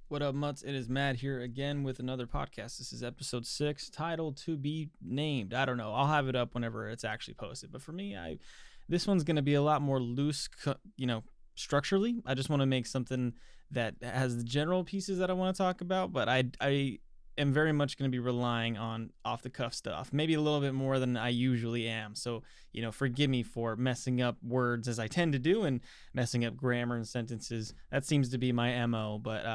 What up, Mutts? It is Matt here again with another podcast. This is episode 6, titled "To Be Named." I don't know. I'll have it up whenever it's actually posted. But for me, this one's going to be a lot more loose, structurally. I just want to make something that has the general pieces that I want to talk about. But I am very much going to be relying on off the cuff stuff, maybe a little bit more than I usually am. So, forgive me for messing up words as I tend to do and messing up grammar and sentences. That seems to be my MO. But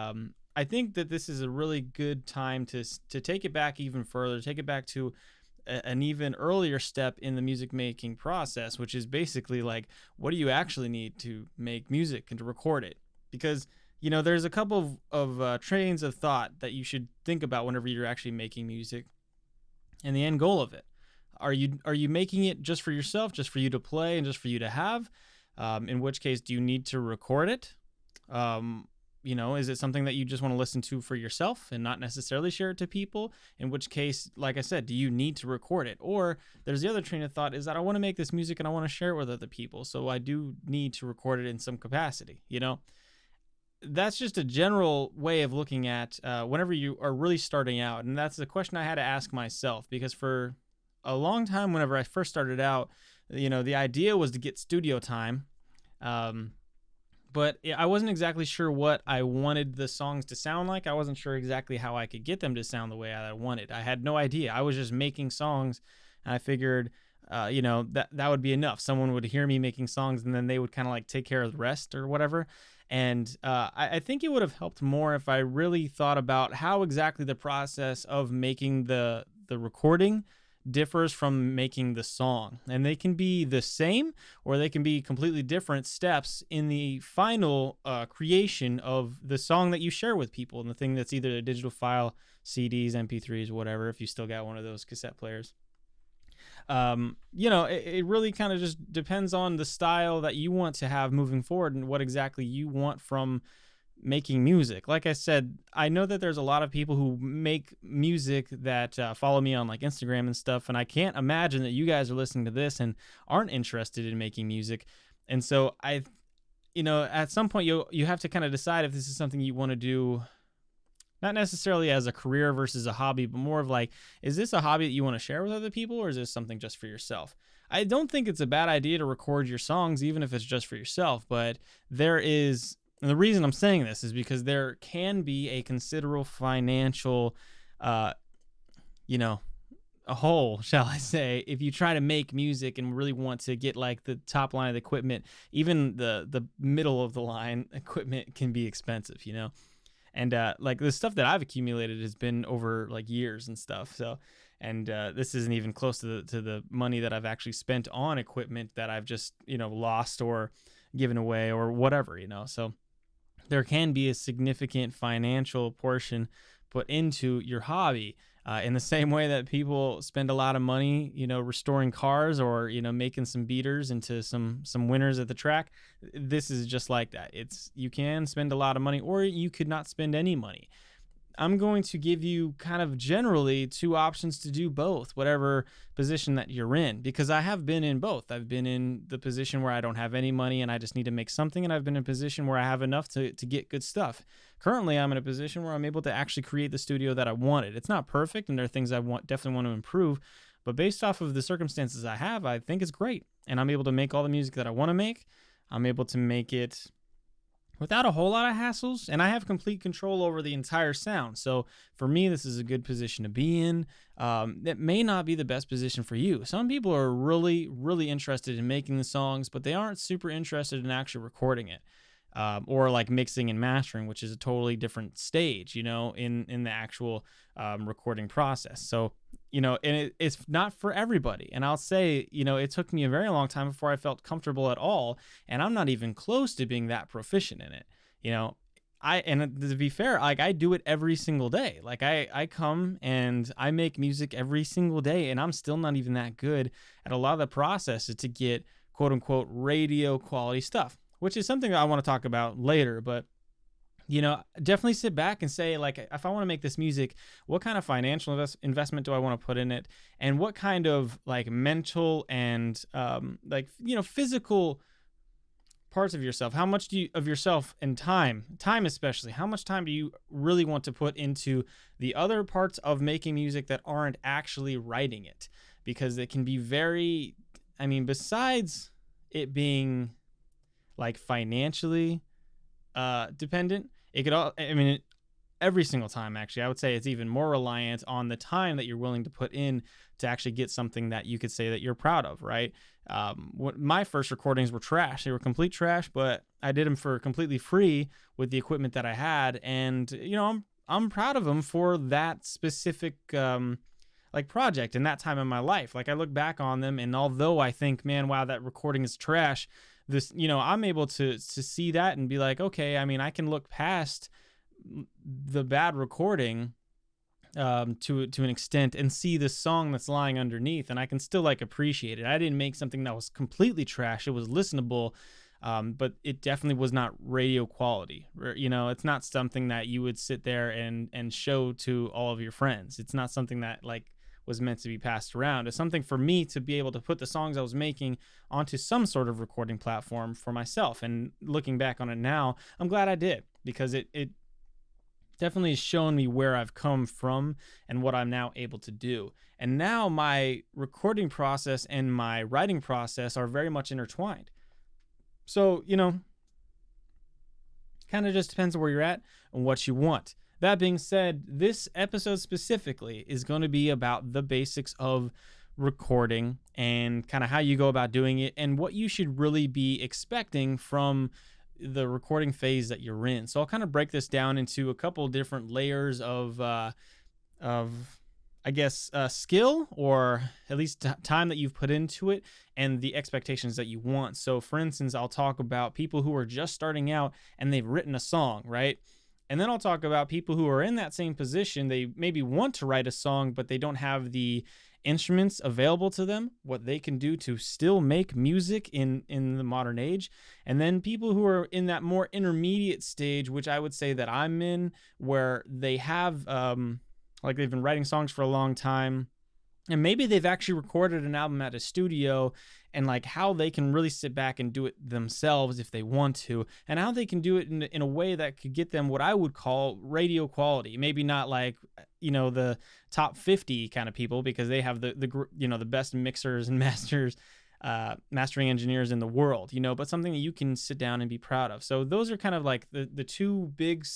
I think that this is a really good time to take it back even further, take it back to an even earlier step in the music making process, which is basically like, what do you actually need to make music and to record it? Because, there's a couple of trains of thought that you should think about whenever you're actually making music and the end goal of it. Are you making it just for yourself, just for you to play and just for you to have? In which case, do you need to record it? Is it something that you just want to listen to for yourself and not necessarily share it to people? In which case, like I said, do you need to record it? Or there's the other train of thought is that I want to make this music and I want to share it with other people. So I do need to record it in some capacity, That's just a general way of looking at whenever you are really starting out. And that's the question I had to ask myself, because for a long time, whenever I first started out, the idea was to get studio time. But I wasn't exactly sure what I wanted the songs to sound like. I wasn't sure exactly how I could get them to sound the way I wanted. I had no idea. I was just making songs, and I figured, that would be enough. Someone would hear me making songs, and then they would kind of like take care of the rest or whatever. And I think it would have helped more if I really thought about how exactly the process of making the recording differs from making the song. And they can be the same, or they can be completely different steps in the final creation of the song that you share with people, and the thing that's either a digital file, CDs, MP3s, whatever, if you still got one of those cassette players. It really kind of just depends on the style that you want to have moving forward and what exactly you want from making music. Like I said, I know that there's a lot of people who make music that follow me on like Instagram and stuff, and I can't imagine that you guys are listening to this and aren't interested in making music. And so at some point you have to kind of decide if this is something you want to do, not necessarily as a career versus a hobby, but more of like, is this a hobby that you want to share with other people, or is this something just for yourself? I don't think it's a bad idea to record your songs, even if it's just for yourself, but and the reason I'm saying this is because there can be a considerable financial, a hole, shall I say, if you try to make music and really want to get like the top line of the equipment. Even the middle of the line equipment can be expensive, And like the stuff that I've accumulated has been over like years and stuff. So, and this isn't even close to the money that I've actually spent on equipment that I've just lost or given away or whatever, So there can be a significant financial portion put into your hobby, in the same way that people spend a lot of money, restoring cars or, making some beaters into some winners at the track. This is just like that. You can spend a lot of money, or you could not spend any money. I'm going to give you kind of generally two options to do both, whatever position that you're in, because I have been in both. I've been in the position where I don't have any money and I just need to make something, and I've been in a position where I have enough to get good stuff. Currently, I'm in a position where I'm able to actually create the studio that I wanted. It's not perfect, and there are things I definitely want to improve, but based off of the circumstances I have, I think it's great, and I'm able to make all the music that I want to make. I'm able to make it without a whole lot of hassles, and I have complete control over the entire sound. So for me, this is a good position to be in. It may not be the best position for you. Some people are really, really interested in making the songs, but they aren't super interested in actually recording it, or like mixing and mastering, which is a totally different stage, in the actual recording process. So, and it's not for everybody. And I'll say, it took me a very long time before I felt comfortable at all. And I'm not even close to being that proficient in it. And to be fair, like I do it every single day. Like I come and I make music every single day, and I'm still not even that good at a lot of the processes to get quote unquote radio quality stuff, which is something that I want to talk about later. But definitely sit back and say, like, if I want to make this music, what kind of financial investment do I want to put in it? And what kind of like mental and physical parts of yourself, how much do you of yourself and time especially, how much time do you really want to put into the other parts of making music that aren't actually writing it? Because it can be very, I mean, besides it being like financially dependent, it could all, I mean, every single time, actually, I would say it's even more reliant on the time that you're willing to put in to actually get something that you could say that you're proud of, right? What my first recordings were trash. They were complete trash, but I did them for completely free with the equipment that I had. And, you know, I'm proud of them for that specific, like project in that time in my life. Like I look back on them, and although I think, man, wow, that recording is trash, this, you know, I'm able to see that and be like, okay, I mean, I can look past the bad recording to an extent and see the song that's lying underneath, and I can still like appreciate it. I didn't make something that was completely trash. It was listenable, but it definitely was not radio quality. You know, it's not something that you would sit there and show to all of your friends. It's not something that like was meant to be passed around. It's something for me to be able to put the songs I was making onto some sort of recording platform for myself. And looking back on it now, I'm glad I did, because it definitely has shown me where I've come from and what I'm now able to do. And now my recording process and my writing process are very much intertwined. So, you know, kind of just depends on where you're at and what you want. That being said, this episode specifically is going to be about the basics of recording and kind of how you go about doing it and what you should really be expecting from the recording phase that you're in. So I'll kind of break this down into a couple different layers of I guess, skill, or at least time that you've put into it, and the expectations that you want. So for instance, I'll talk about people who are just starting out and they've written a song, right? And then I'll talk about people who are in that same position. They maybe want to write a song, but they don't have the instruments available to them, what they can do to still make music in the modern age. And then people who are in that more intermediate stage, which I would say that I'm in, where they have, like they've been writing songs for a long time, and maybe they've actually recorded an album at a studio, and like how they can really sit back and do it themselves if they want to, and how they can do it in a way that could get them what I would call radio quality. Maybe not like, you know, the top 50 kind of people, because they have the you know, the best mixers and mastering engineers in the world, you know, but something that you can sit down and be proud of. So those are kind of like the two big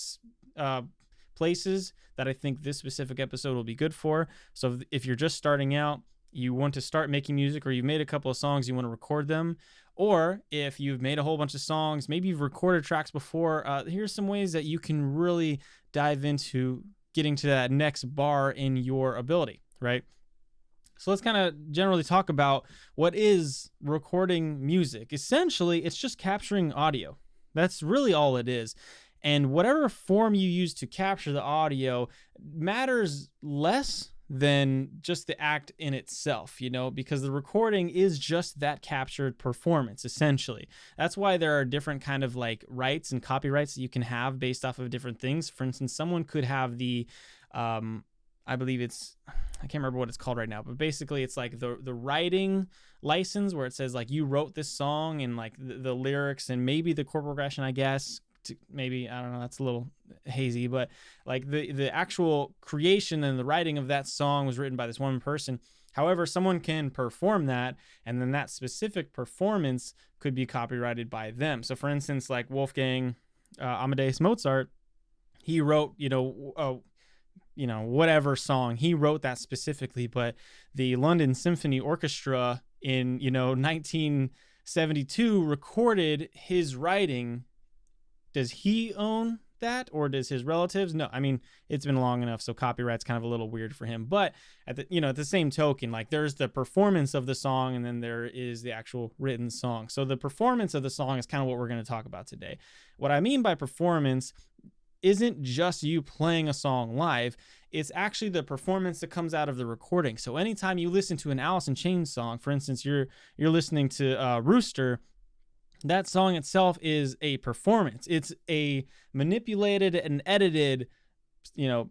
places that I think this specific episode will be good for. So if you're just starting out, you want to start making music, or you've made a couple of songs, you want to record them, or if you've made a whole bunch of songs, maybe you've recorded tracks before, here's some ways that you can really dive into getting to that next bar in your ability, right? So let's kind of generally talk about what is recording music. Essentially, it's just capturing audio. That's really all it is. And whatever form you use to capture the audio matters less than just the act in itself, you know, because the recording is just that captured performance, essentially. That's why there are different kind of like rights and copyrights that you can have based off of different things. For instance, someone could have the, I believe it's, I can't remember what it's called right now, but basically it's like the writing license, where it says like you wrote this song, and like the lyrics and maybe the chord progression, I guess. Maybe, I don't know, that's a little hazy, but like the actual creation and the writing of that song was written by this one person. However, someone can perform that, and then that specific performance could be copyrighted by them. So for instance, like Wolfgang Amadeus Mozart, he wrote, you know, whatever song, he wrote that specifically, but the London Symphony Orchestra in, you know, 1972 recorded his writing. Does he own that, or does his relatives? No, I mean, it's been long enough, so copyright's kind of a little weird for him. But at the same token, like there's the performance of the song, and then there is the actual written song. So the performance of the song is kind of what we're going to talk about today. What I mean by performance isn't just you playing a song live. It's actually the performance that comes out of the recording. So anytime you listen to an Alice in Chains song, for instance, you're listening to Rooster. That song itself is a performance. It's a manipulated and edited, you know,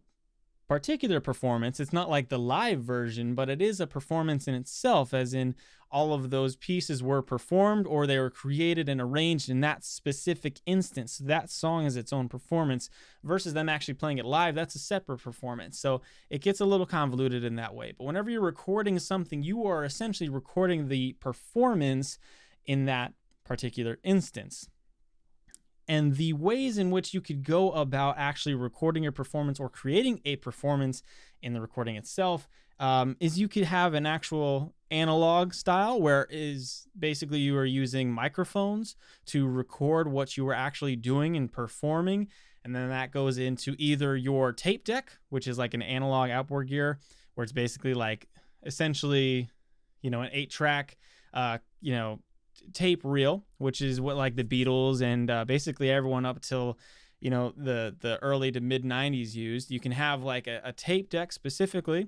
particular performance, it's not like the live version, but it is a performance in itself, as in all of those pieces were performed or they were created and arranged in that specific instance. So that song is its own performance versus them actually playing it live. That's a separate performance. So it gets a little convoluted in that way. But whenever you're recording something, you are essentially recording the performance in that particular instance. And the ways in which you could go about actually recording your performance or creating a performance in the recording itself is you could have an actual analog style where is basically you are using microphones to record what you were actually doing and performing. And then that goes into either your tape deck, which is like an analog outboard gear, where it's basically like essentially, an 8-track, tape reel, which is what like the Beatles and basically everyone up till the early to mid 90s used. You can have like a tape deck specifically,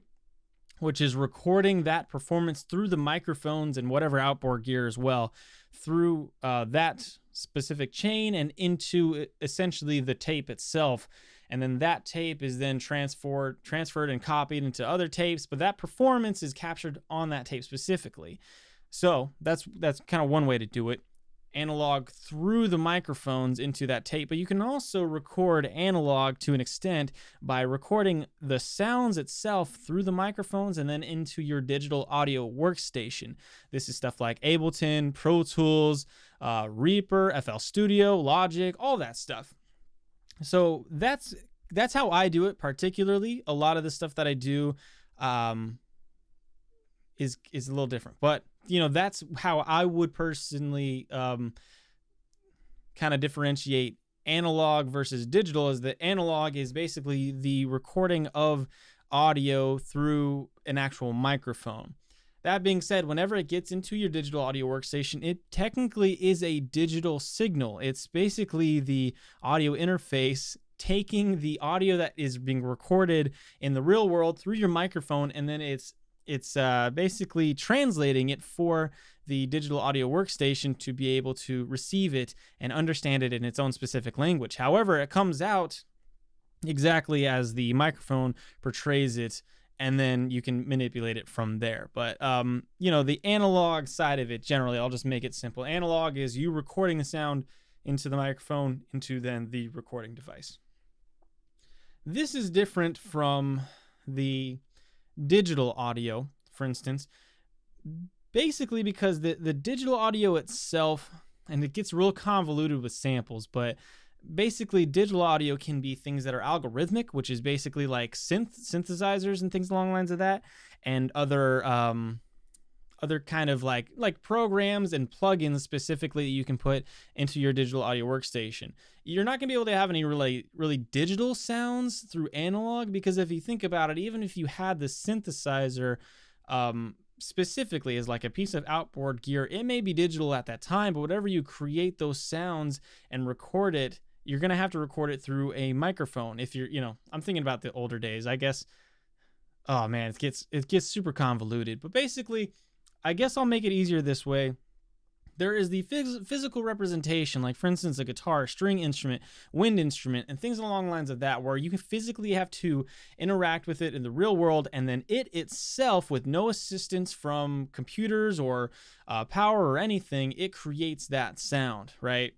which is recording that performance through the microphones and whatever outboard gear as well, through that specific chain and into essentially the tape itself. And then that tape is then transferred and copied into other tapes, but that performance is captured on that tape specifically. So that's kind of one way to do it, analog through the microphones into that tape. But you can also record analog to an extent by recording the sounds itself through the microphones and then into your digital audio workstation. This is stuff like Ableton, Pro Tools, Reaper, FL Studio, Logic, all that stuff. So that's how I do it. Particularly, a lot of the stuff that I do is a little different, but that's how I would personally kind of differentiate analog versus digital. Is that analog is basically the recording of audio through an actual microphone. That being said, whenever it gets into your digital audio workstation, it technically is a digital signal. It's basically the audio interface taking the audio that is being recorded in the real world through your microphone, and then it's basically translating it for the digital audio workstation to be able to receive it and understand it in its own specific language. However, it comes out exactly as the microphone portrays it, and then you can manipulate it from there. But, the analog side of it, generally, I'll just make it simple. Analog is you recording the sound into the microphone, into then the recording device. This is different from the digital audio, for instance, basically because the digital audio itself, and it gets real convoluted with samples, but basically digital audio can be things that are algorithmic, which is basically like synthesizers and things along the lines of that, and other kind of like programs and plugins specifically that you can put into your digital audio workstation. You're not going to be able to have any really digital sounds through analog, because if you think about it, even if you had the synthesizer specifically as like a piece of outboard gear, it may be digital at that time, but whatever you create those sounds and record it, you're going to have to record it through a microphone. If you're, I'm thinking about the older days, I guess. Oh man, it gets super convoluted, but basically, I guess I'll make it easier this way. There is the physical representation, like for instance, a guitar, string instrument, wind instrument, and things along the lines of that, where you can physically have to interact with it in the real world, and then it itself, with no assistance from computers or power or anything, it creates that sound, right?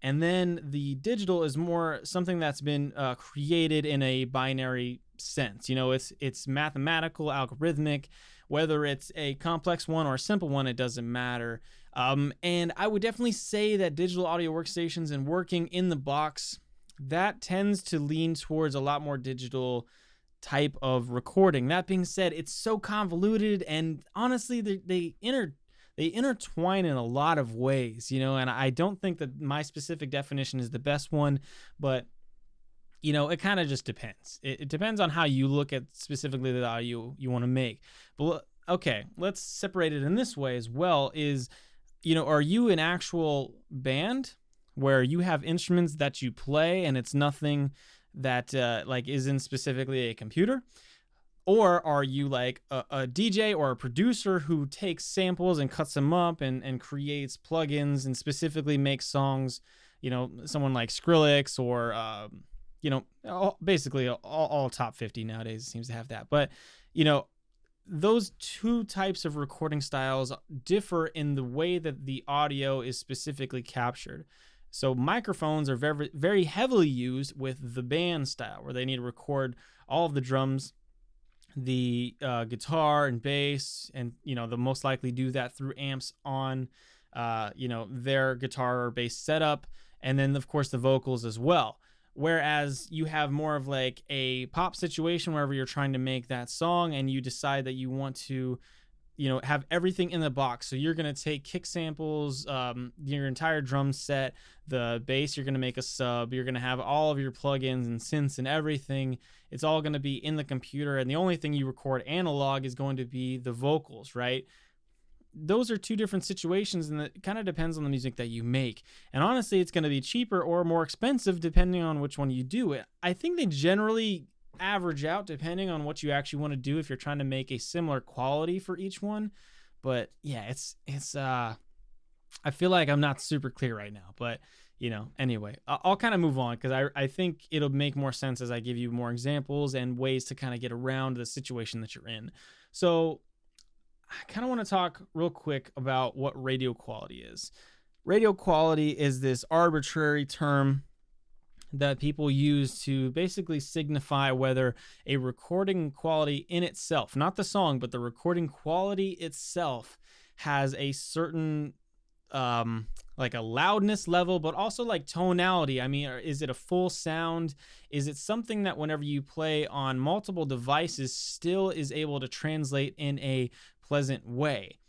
And then the digital is more something that's been created in a binary sense. It's mathematical, algorithmic. Whether it's a complex one or a simple one, it doesn't matter. And I would definitely say that digital audio workstations and working in the box, that tends to lean towards a lot more digital type of recording. That being said, it's so convoluted, and honestly, they intertwine in a lot of ways, and I don't think that my specific definition is the best one, but it kind of just depends. It depends on how you look at specifically the audio you want to make. But okay, let's separate it in this way as well. Is, are you an actual band where you have instruments that you play and it's nothing that isn't specifically a computer? Or are you like a DJ or a producer who takes samples and cuts them up and creates plugins and specifically makes songs, someone like Skrillex or basically all top 50 nowadays seems to have that. But, you know, those two types of recording styles differ in the way that the audio is specifically captured. So microphones are very, very heavily used with the band style, where they need to record all of the drums, the guitar and bass, and they'll most likely do that through amps on their guitar or bass setup, and then of course the vocals as well. Whereas you have more of like a pop situation wherever you're trying to make that song and you decide that you want to, have everything in the box. So you're going to take kick samples, your entire drum set, the bass, you're going to make a sub, you're going to have all of your plugins and synths and everything. It's all going to be in the computer. And the only thing you record analog is going to be the vocals, right? Those are two different situations, and it kind of depends on the music that you make. And honestly, it's going to be cheaper or more expensive depending on which one you do. I think they generally average out depending on what you actually want to do if you're trying to make a similar quality for each one. But yeah, it's I feel like I'm not super clear right now, but anyway, I'll kind of move on because I think it'll make more sense as I give you more examples and ways to kind of get around the situation that you're in. So I kind of want to talk real quick about what radio quality is. Radio quality is this arbitrary term that people use to basically signify whether a recording quality in itself, not the song, but the recording quality itself, has a certain like a loudness level, but also like tonality. I mean, is it a full sound? Is it something that whenever you play on multiple devices still is able to translate in a pleasant way?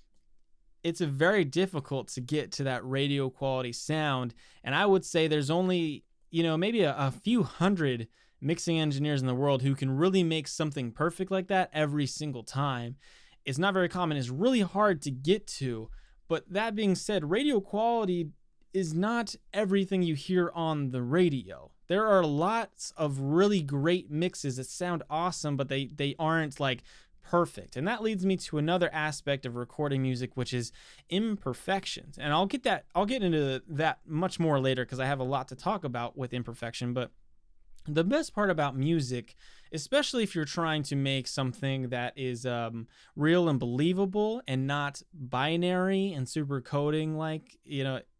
It's very difficult to get to that radio quality sound. And I would say there's only, maybe a few hundred mixing engineers in the world who can really make something perfect like that every single time. It's not very common. It's really hard to get to. But that being said, radio quality is not everything you hear on the radio. There are lots of really great mixes that sound awesome, but they aren't like perfect. And that leads me to another aspect of recording music, which is imperfections. And I'll get into that much more later because I have a lot to talk about with imperfection. But the best part about music, especially if you're trying to make something that is real and believable and not binary and super coding, like,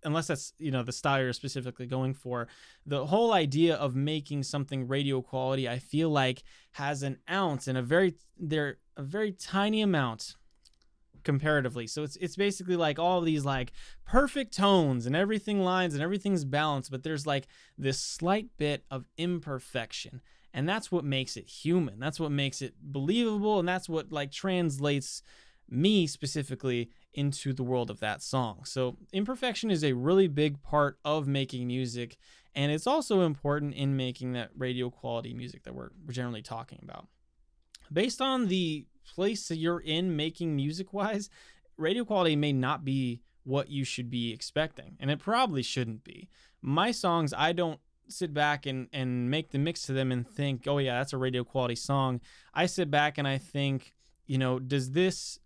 unless that's, the style you're specifically going for, the whole idea of making something radio quality, I feel like has an ounce and a very tiny amount comparatively. So it's basically like all of these like perfect tones and everything lines and everything's balanced, but there's like this slight bit of imperfection, and that's what makes it human. That's what makes it believable, and that's what like translates me specifically into the world of that song. So imperfection is a really big part of making music, and it's also important in making that radio quality music that we're generally talking about. Based on the place that you're in making music wise, radio quality may not be what you should be expecting, and it probably shouldn't be. My songs, I don't sit back and make the mix to them and think, oh yeah, that's a radio quality song. I sit back and I think, does this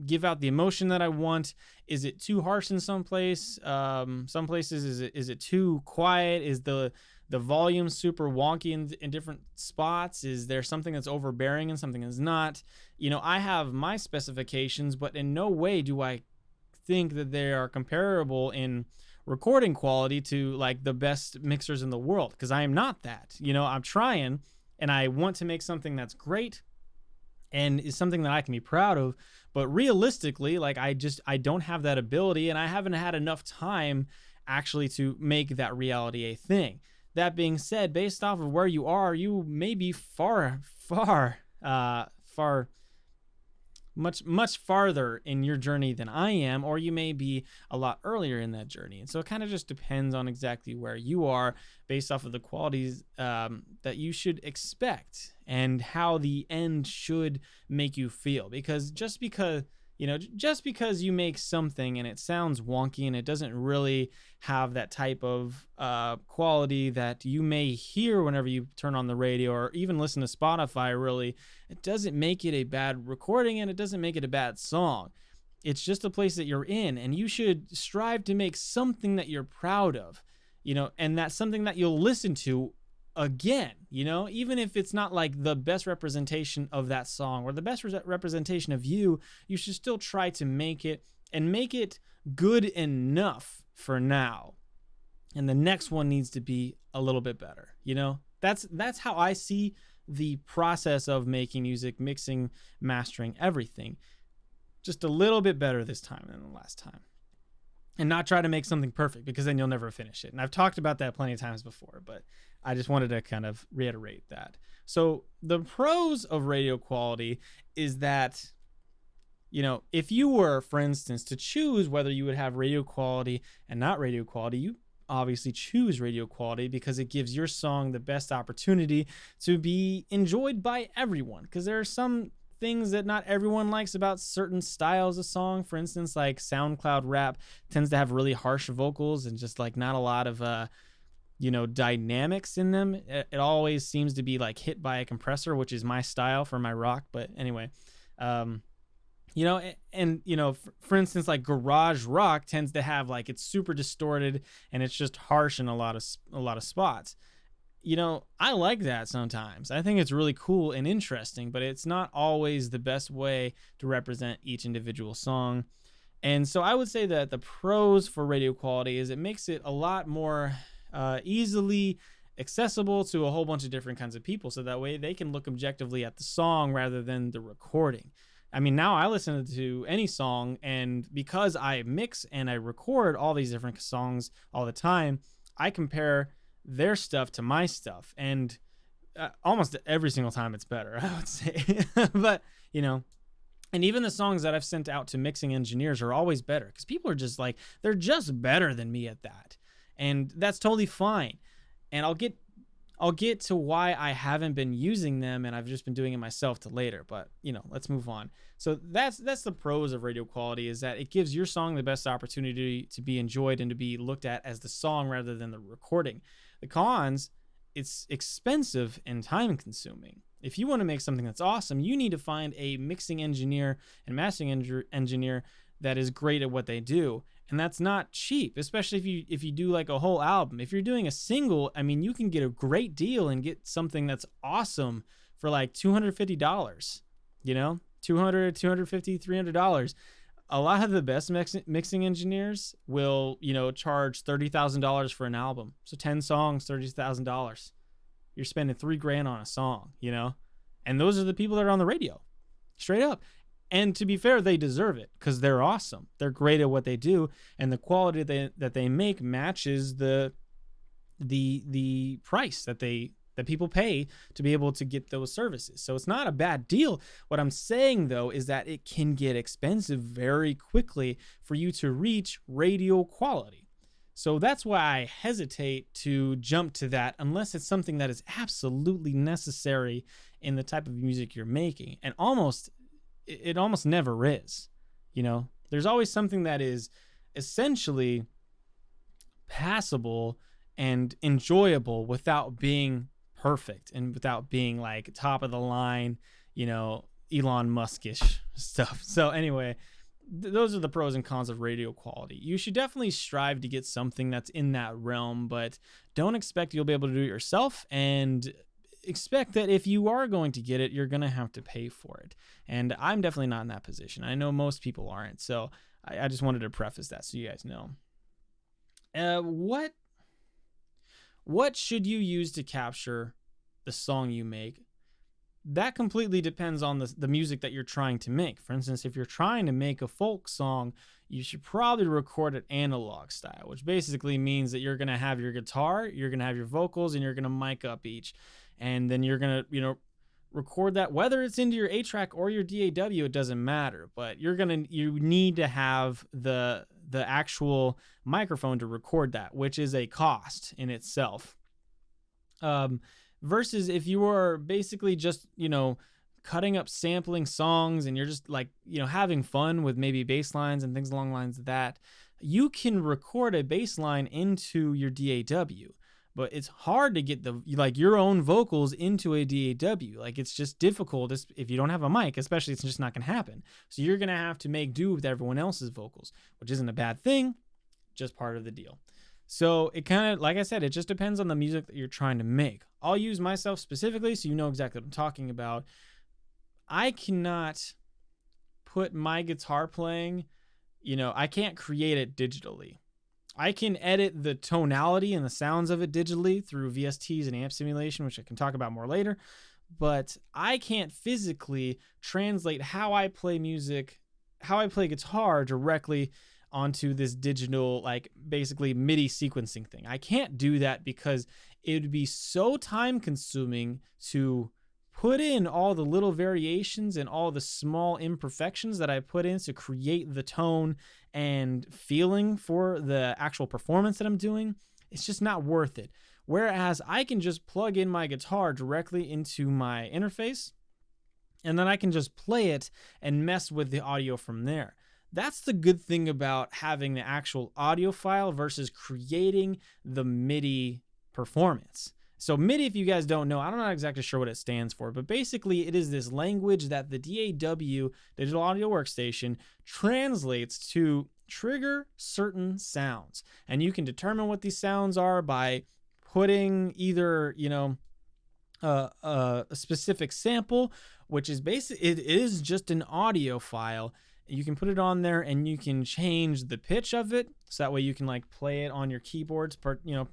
give out the emotion that I want? Is it too harsh in some place? Some places, is it too quiet? Is the volume super wonky in different spots? Is there something that's overbearing and something that's not? I have my specifications, but in no way do I think that they are comparable in recording quality to like the best mixers in the world, because I am not that. I'm trying, and I want to make something that's great and is something that I can be proud of, but realistically, like I don't have that ability, and I haven't had enough time actually to make that reality a thing. That being said, based off of where you are, you may be much farther in your journey than I am, or you may be a lot earlier in that journey. And so it kind of just depends on exactly where you are based off of the qualities that you should expect and how the end should make you feel. Because just because you make something and it sounds wonky and it doesn't really have that type of quality that you may hear whenever you turn on the radio or even listen to Spotify, really, it doesn't make it a bad recording and it doesn't make it a bad song. It's just a place that you're in, and you should strive to make something that you're proud of, and that's something that you'll listen to again, even if it's not like the best representation of that song or the best representation of you, you should still try to make it and make it good enough for now. And the next one needs to be a little bit better. That's how I see the process of making music, mixing, mastering, everything. Just a little bit better this time than the last time. And not try to make something perfect, because then you'll never finish it. And I've talked about that plenty of times before, but I just wanted to kind of reiterate that. So the pros of radio quality is that, if you were, for instance, to choose whether you would have radio quality and not radio quality, you obviously choose radio quality because it gives your song the best opportunity to be enjoyed by everyone. Because there are some things that not everyone likes about certain styles of song. For instance, like SoundCloud rap tends to have really harsh vocals and just like not a lot of dynamics in them. It always seems to be like hit by a compressor, which is my style for my rock. But anyway, for instance, like garage rock tends to have like, it's super distorted and it's just harsh in a lot of spots. I like that sometimes. I think it's really cool and interesting, but it's not always the best way to represent each individual song. And so I would say that the pros for radio quality is it makes it a lot more easily accessible to a whole bunch of different kinds of people. So that way they can look objectively at the song rather than the recording. I mean, now I listen to any song, and because I mix and I record all these different songs all the time, I compare their stuff to my stuff, and almost every single time it's better, I would say. But and even the songs that I've sent out to mixing engineers are always better, because people are just like, they're just better than me at that, and that's totally fine. And I'll get to why I haven't been using them, and I've just been doing it myself to later. But let's move on. So that's the pros of radio quality, is that it gives your song the best opportunity to be enjoyed and to be looked at as the song rather than the recording. The cons, it's expensive and time consuming. If you want to make something that's awesome, you need to find a mixing engineer and mastering engineer that is great at what they do. And that's not cheap, especially if you do like a whole album. If you're doing a single, I mean, you can get a great deal and get something that's awesome for like $250, $200, $250, $300. A lot of the best mixing engineers will, charge $30,000 for an album. So 10 songs, $30,000. You're spending $3,000 on a song, and those are the people that are on the radio, straight up. And to be fair, they deserve it because they're awesome. They're great at what they do, and the quality that they make matches the price that people pay to be able to get those services. So it's not a bad deal. What I'm saying, though, is that it can get expensive very quickly for you to reach radio quality. So that's why I hesitate to jump to that unless it's something that is absolutely necessary in the type of music you're making. And it almost never is. There's always something that is essentially passable and enjoyable without being perfect and without being like top of the line, Elon Musk-ish stuff. So anyway, those are the pros and cons of radio quality. You should definitely strive to get something that's in that realm, but don't expect you'll be able to do it yourself, and expect that if you are going to get it, you're going to have to pay for it. And I'm definitely not in that position. I know most people aren't. So I just wanted to preface that so you guys know. What should you use to capture the song you make? That completely depends on the music that you're trying to make. For instance, if you're trying to make a folk song, you should probably record it analog style, which basically means that you're going to have your guitar, you're going to have your vocals, and you're going to mic up each. And then you're going to, record that, whether it's into your 8-track or your DAW, it doesn't matter. But you need to have the actual microphone to record that, which is a cost in itself. Versus if you are basically just, cutting up sampling songs and you're just like, having fun with maybe bass lines and things along the lines of that, you can record a bass line into your DAW. But it's hard to get your own vocals into a DAW. Like, it's just difficult if you don't have a mic, especially. It's just not going to happen. So you're going to have to make do with everyone else's vocals, which isn't a bad thing, just part of the deal. So it kind of, like I said, it just depends on the music that you're trying to make. I'll use myself specifically so you know exactly what I'm talking about. I cannot put my guitar playing, I can't create it digitally. I can edit the tonality and the sounds of it digitally through VSTs and amp simulation, which I can talk about more later. But I can't physically translate how I play music, how I play guitar directly onto this digital, like basically MIDI sequencing thing. I can't do that because it would be so time consuming to put in all the little variations and all the small imperfections that I put in to create the tone and feeling for the actual performance that I'm doing. It's just not worth it. Whereas I can just plug in my guitar directly into my interface, and then I can just play it and mess with the audio from there. That's the good thing about having the actual audio file versus creating the MIDI performance. So MIDI, if you guys don't know, I'm not exactly sure what it stands for, but basically it is this language that the DAW, Digital Audio Workstation, translates to trigger certain sounds. And you can determine what these sounds are by putting either, a specific sample, which is basically, it is just an audio file. You can put it on there and you can change the pitch of it. So that way you can like play it on your keyboards,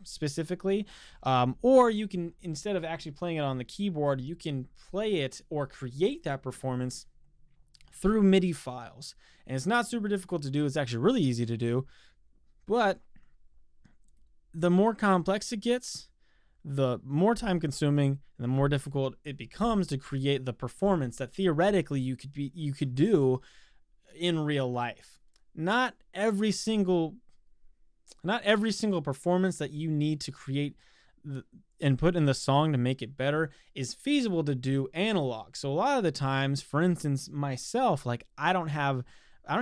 specifically. Or you can, instead of actually playing it on the keyboard, you can play it or create that performance through MIDI files. And it's not super difficult to do. It's actually really easy to do. But the more complex it gets, the more time consuming and the more difficult it becomes to create the performance that theoretically you could do in real life. Not every single performance that you need to create and put in the song to make it better is feasible to do analog. So a lot of the times, for instance, myself, like I don't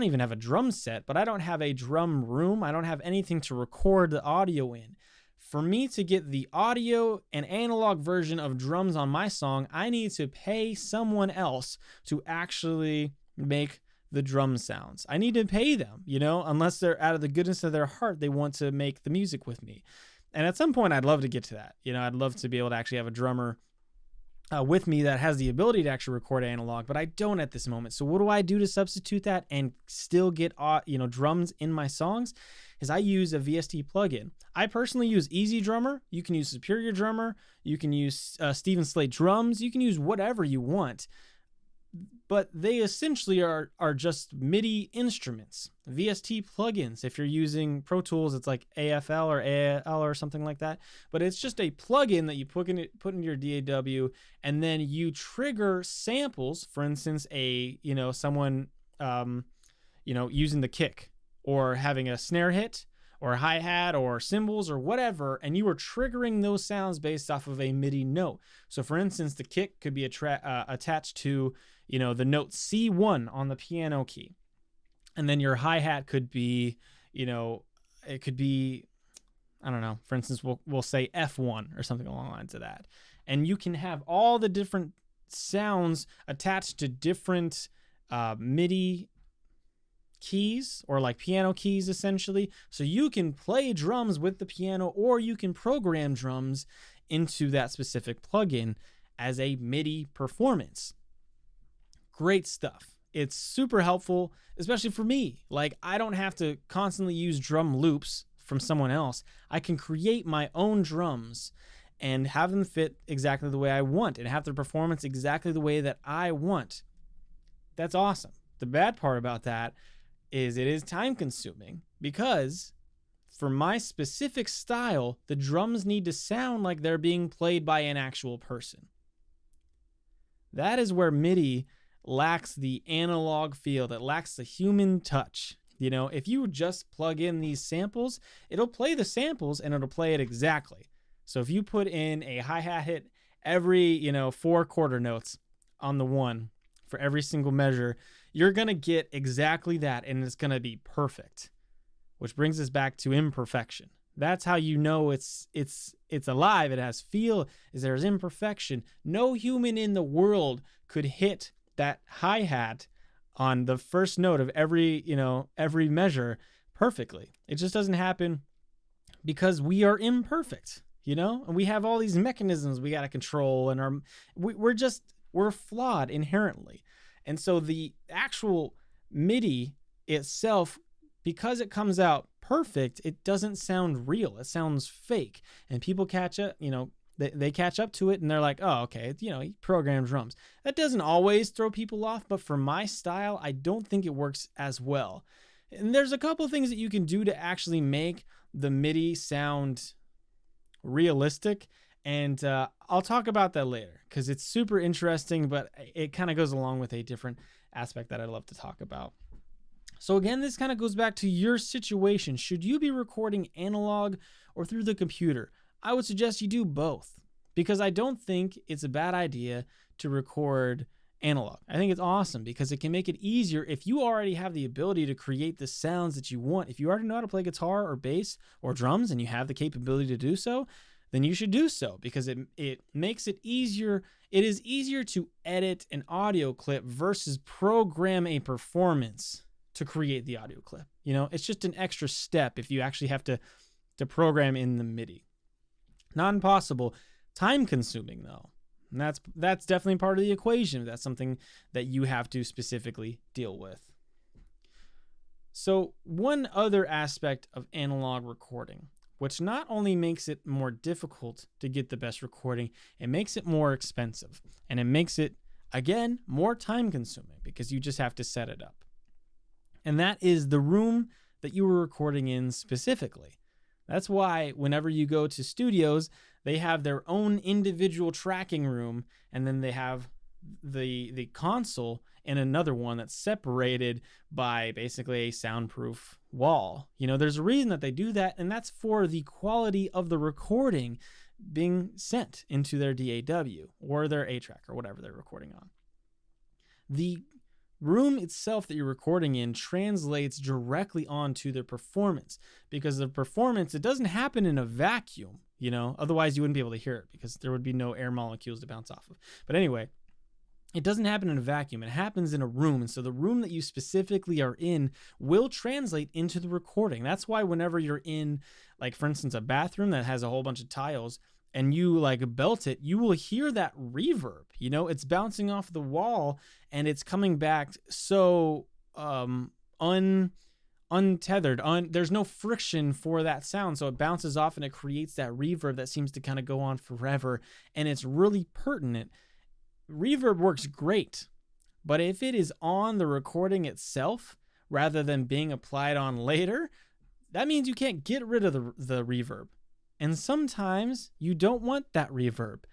even have a drum set, but I don't have a drum room. I don't have anything to record the audio in. For me to get the audio and analog version of drums on my song, I need to pay someone else to actually make the drum sounds. I need to pay them, unless they're out of the goodness of their heart, they want to make the music with me. And at some point, I'd love to get to that. I'd love to be able to actually have a drummer with me that has the ability to actually record analog, but I don't at this moment. So what do I do to substitute that and still get drums in my songs? Is I use a VST plugin. I personally use Easy Drummer. You can use Superior Drummer. You can use Steven Slate drums. You can use whatever you want. But they essentially are just MIDI instruments, VST plugins. If you're using Pro Tools, it's like AFL or AL or something like that. But it's just a plugin that you put in your DAW, and then you trigger samples. For instance, someone using the kick or having a snare hit or a hi-hat or cymbals or whatever, and you are triggering those sounds based off of a MIDI note. So for instance, the kick could be attached to the note C1 on the piano key. And then your hi-hat could be, it could be, I don't know, for instance, we'll say F1 or something along the lines of that. And you can have all the different sounds attached to different MIDI keys, or like piano keys essentially. So you can play drums with the piano, or you can program drums into that specific plugin as a MIDI performance. Great stuff. It's super helpful, especially for me. Like, I don't have to constantly use drum loops from someone else. I can create my own drums and have them fit exactly the way I want and have their performance exactly the way that I want. That's awesome. The bad part about that is it is time consuming, because for my specific style, the drums need to sound like they're being played by an actual person. That is where MIDI lacks the analog feel, that lacks the human touch. If you just plug in these samples, it'll play the samples and it'll play it exactly. So if you put in a hi-hat hit every, 4 quarter notes on the one for every single measure, you're going to get exactly that, and it's going to be perfect. Which brings us back to imperfection. That's how you know it's alive. It has feel. Is there's imperfection. No human in the world could hit that hi-hat on the first note of every measure perfectly. It just doesn't happen because we are imperfect. And we have all these mechanisms we got to control, and we're flawed inherently. And so the actual MIDI itself, because it comes out perfect, it doesn't sound real. It sounds fake. And people catch up, they catch up to it, and they're like, oh, okay, he programmed drums. That doesn't always throw people off, but for my style, I don't think it works as well. And there's a couple of things that you can do to actually make the MIDI sound realistic, and I'll talk about that later because it's super interesting, but it kind of goes along with a different aspect that I'd love to talk about. So again, this kind of goes back to your situation. Should you be recording analog or through the computer? I would suggest you do both, because I don't think it's a bad idea to record analog. I think it's awesome because it can make it easier if you already have the ability to create the sounds that you want. If you already know how to play guitar or bass or drums and you have the capability to do so, then you should do so, because it makes it easier. It is easier to edit an audio clip versus program a performance to create the audio clip. It's just an extra step if you actually have to program in the MIDI. Not impossible, time consuming though. And that's definitely part of the equation. That's something that you have to specifically deal with. So one other aspect of analog recording, which not only makes it more difficult to get the best recording, it makes it more expensive. And it makes it, again, more time consuming because you just have to set it up. And that is the room that you were recording in specifically. That's why whenever you go to studios, they have their own individual tracking room, and then they have the console in another one that's separated by basically a soundproof wall. There's a reason that they do that, and that's for the quality of the recording being sent into their DAW or their A-track or whatever they're recording on. The room itself that you're recording in translates directly onto the performance, because the performance, it doesn't happen in a vacuum, otherwise you wouldn't be able to hear it because there would be no air molecules to bounce off of. But anyway, it doesn't happen in a vacuum. It happens in a room. And so the room that you specifically are in will translate into the recording. That's why whenever you're in, like, for instance, a bathroom that has a whole bunch of tiles and you belt it, you will hear that reverb. It's bouncing off the wall and it's coming back so untethered. There's no friction for that sound. So it bounces off and it creates that reverb that seems to kind of go on forever. And it's really pertinent. Reverb works great, but if it is on the recording itself rather than being applied on later, that means you can't get rid of the reverb. And sometimes you don't want that reverb.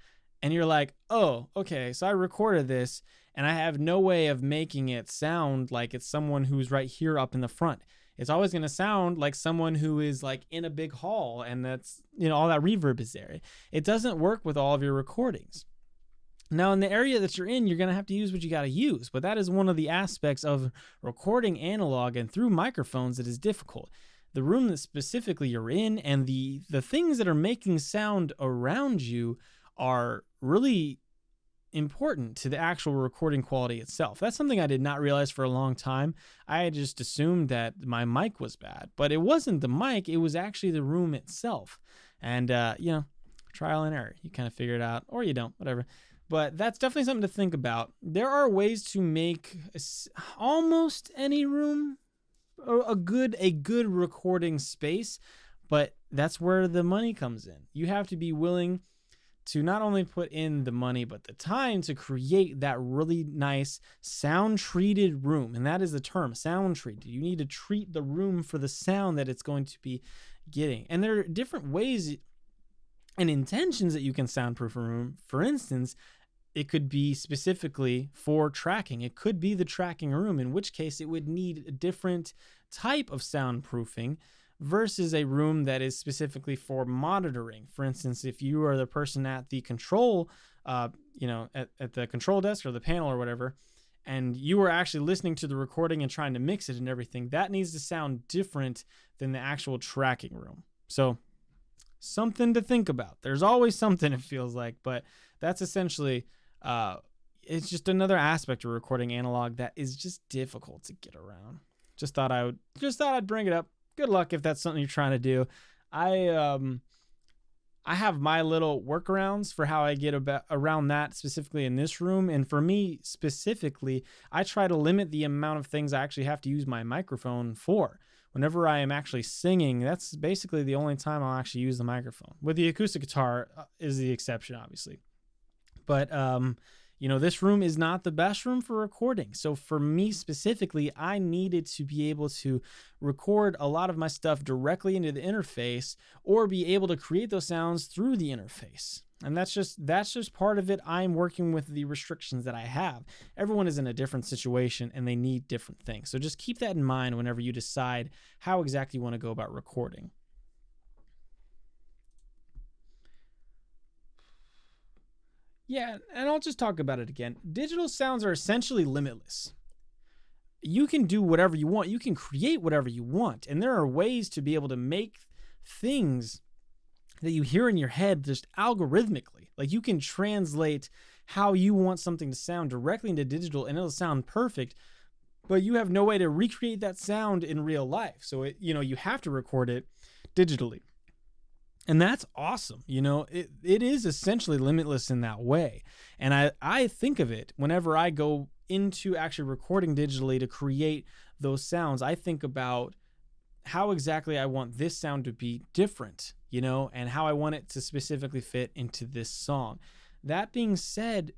And you're like, oh, okay, so I recorded this and I have no way of making it sound like it's someone who's right here up in the front. It's always going to sound like someone who is in a big hall, and that's, all that reverb is there. It doesn't work with all of your recordings. Now, in the area that you're in, you're going to have to use what you got to use, but that is one of the aspects of recording analog and through microphones that is difficult. The room that specifically you're in and the things that are making sound around you are really important to the actual recording quality itself. That's something I did not realize for a long time. I had just assumed that my mic was bad, but it wasn't the mic, it was actually the room itself. And, trial and error. You kind of figure it out, or you don't, whatever. But that's definitely something to think about. There are ways to make almost any room a good recording space, but that's where the money comes in. You have to be willing to not only put in the money, but the time to create that really nice sound-treated room. And that is the term, sound-treated. You need to treat the room for the sound that it's going to be getting. And there are different ways and intentions that you can soundproof a room. For instance, it could be specifically for tracking. It could be the tracking room, in which case it would need a different type of soundproofing versus a room that is specifically for monitoring. For instance, if you are the person at the control, at the control desk or the panel or whatever, and you are actually listening to the recording and trying to mix it and everything, that needs to sound different than the actual tracking room. So something to think about. There's always something, it feels like, but that's essentially, it's just another aspect of recording analog that is just difficult to get around. Just thought I'd bring it up. Good luck if that's something you're trying to do. I I have my little workarounds for how I get around that specifically in this room. And for me specifically, I try to limit the amount of things I actually have to use my microphone for. Whenever I am actually singing, that's basically the only time I'll actually use the microphone. With the acoustic guitar is the exception, obviously. But this room is not the best room for recording. So for me specifically, I needed to be able to record a lot of my stuff directly into the interface or be able to create those sounds through the interface. And that's just part of it. I'm working with the restrictions that I have. Everyone is in a different situation and they need different things. So just keep that in mind whenever you decide how exactly you want to go about recording. Yeah, and I'll just talk about it again. Digital sounds are essentially limitless. You can do whatever you want. You can create whatever you want. And there are ways to be able to make things that you hear in your head just algorithmically. Like you can translate how you want something to sound directly into digital and it'll sound perfect, but you have no way to recreate that sound in real life. So you have to record it digitally. And that's awesome. It is essentially limitless in that way. And I think of it whenever I go into actually recording digitally to create those sounds. I think about how exactly I want this sound to be different, and how I want it to specifically fit into this song. That being said,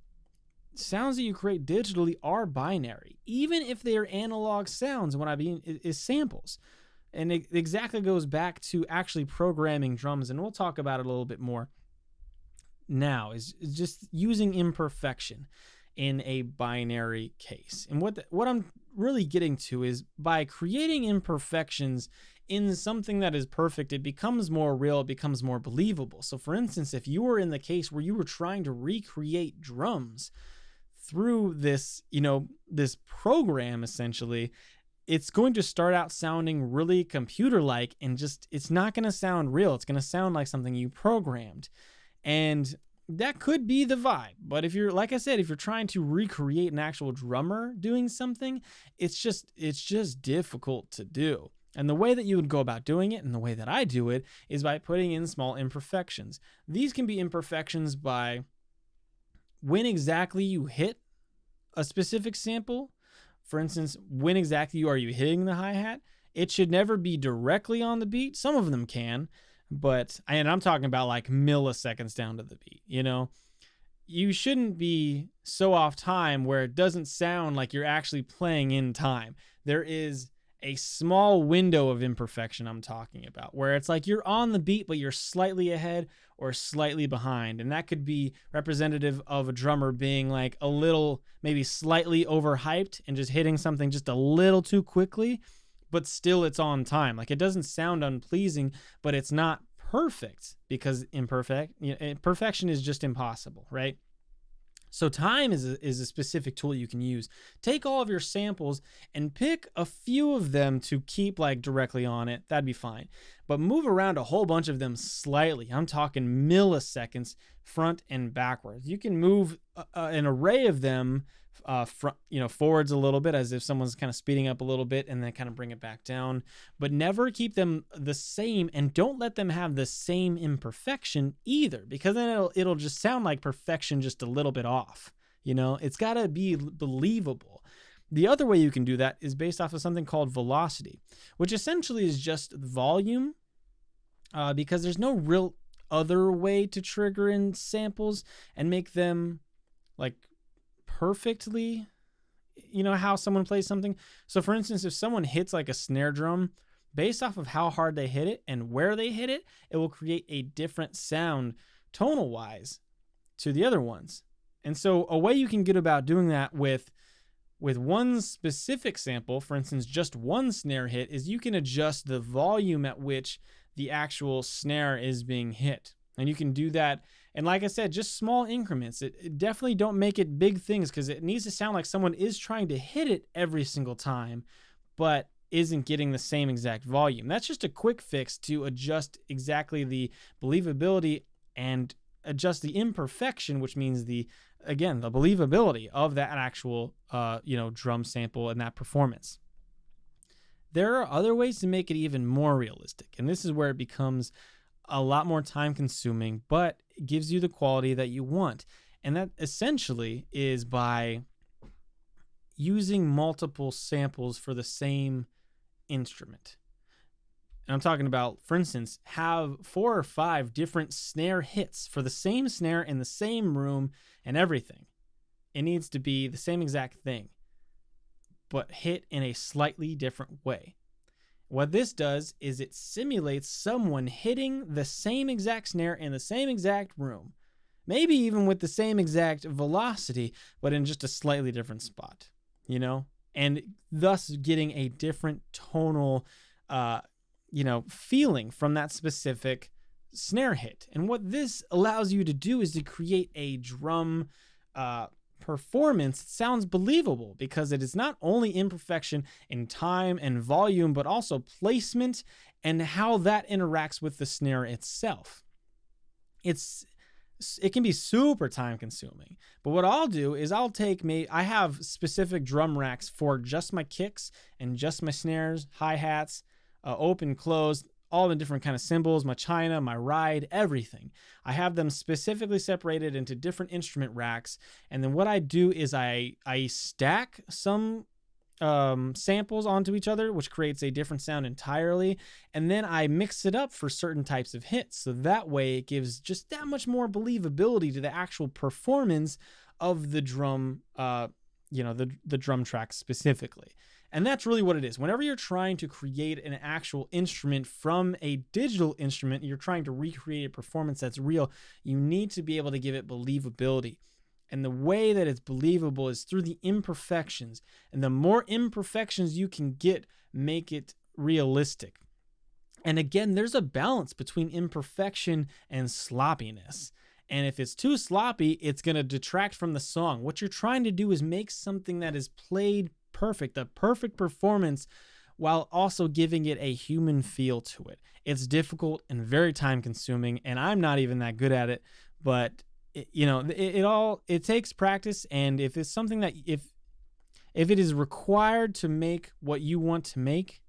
sounds that you create digitally are binary, even if they are analog sounds. What I mean is samples. And it exactly goes back to actually programming drums, and we'll talk about it a little bit more now, is just using imperfection in a binary case. And what I'm really getting to is by creating imperfections in something that is perfect, it becomes more real, it becomes more believable. So for instance, if you were in the case where you were trying to recreate drums through this, this program essentially, it's going to start out sounding really computer-like and it's not going to sound real. It's going to sound like something you programmed. And that could be the vibe. But if you're, like I said, if you're trying to recreate an actual drummer doing something, it's just difficult to do. And the way that you would go about doing it and the way that I do it is by putting in small imperfections. These can be imperfections by when exactly you hit a specific sample. For instance, when exactly are you hitting the hi-hat? It should never be directly on the beat. Some of them can, and I'm talking about like milliseconds down to the beat, You shouldn't be so off time where it doesn't sound like you're actually playing in time. There is a small window of imperfection I'm talking about, where it's like you're on the beat, but you're slightly ahead or slightly behind. And that could be representative of a drummer being like a little, maybe slightly overhyped and just hitting something just a little too quickly, but still it's on time. Like it doesn't sound unpleasing, but it's not perfect because perfection is just impossible, right? So time is a specific tool you can use. Take all of your samples and pick a few of them to keep like directly on it. That'd be fine. But move around a whole bunch of them slightly. I'm talking milliseconds front and backwards. You can move an array of them forwards a little bit, as if someone's kind of speeding up a little bit, and then kind of bring it back down. But never keep them the same, and don't let them have the same imperfection either, because then it'll just sound like perfection just a little bit off. It's got to be believable. The other way you can do that is based off of something called velocity, which essentially is just volume, because there's no real other way to trigger in samples and make them like perfectly, how someone plays something. So for instance, if someone hits like a snare drum, based off of how hard they hit it and where they hit it, it will create a different sound tonal wise to the other ones. And so a way you can get about doing that with one specific sample, for instance, just one snare hit, is you can adjust the volume at which the actual snare is being hit. And you can do that. And like I said, just small increments. It definitely don't make it big things, because it needs to sound like someone is trying to hit it every single time, but isn't getting the same exact volume. That's just a quick fix to adjust exactly the believability and adjust the imperfection, which means the believability of that actual, drum sample and that performance. There are other ways to make it even more realistic. And this is where it becomes a lot more time consuming, but it gives you the quality that you want. And that essentially is by using multiple samples for the same instrument. And I'm talking about, for instance, have 4 or 5 different snare hits for the same snare in the same room and everything. It needs to be the same exact thing, but hit in a slightly different way. What this does is it simulates someone hitting the same exact snare in the same exact room, maybe even with the same exact velocity, but in just a slightly different spot, and thus getting a different tonal, feeling from that specific snare hit. And what this allows you to do is to create a drum performance that sounds believable, because it is not only imperfection in time and volume, but also placement and how that interacts with the snare itself. It can be super time consuming, but what I'll do is I have specific drum racks for just my kicks and just my snares, hi-hats, open, close, all the different kind of cymbals, my china, my ride, everything. I have them specifically separated into different instrument racks. And then what I do is I stack some samples onto each other, which creates a different sound entirely. And then I mix it up for certain types of hits. So that way it gives just that much more believability to the actual performance of the drum, the drum track specifically. And that's really what it is. Whenever you're trying to create an actual instrument from a digital instrument, you're trying to recreate a performance that's real, you need to be able to give it believability. And the way that it's believable is through the imperfections. And the more imperfections you can get, make it realistic. And again, there's a balance between imperfection and sloppiness. And if it's too sloppy, it's going to detract from the song. What you're trying to do is make something that is played perfect, a perfect performance, while also giving it a human feel to it. It's difficult and very time consuming, and I'm not even that good at it, but it takes practice. And if it's something that if it is required to make what you want to make,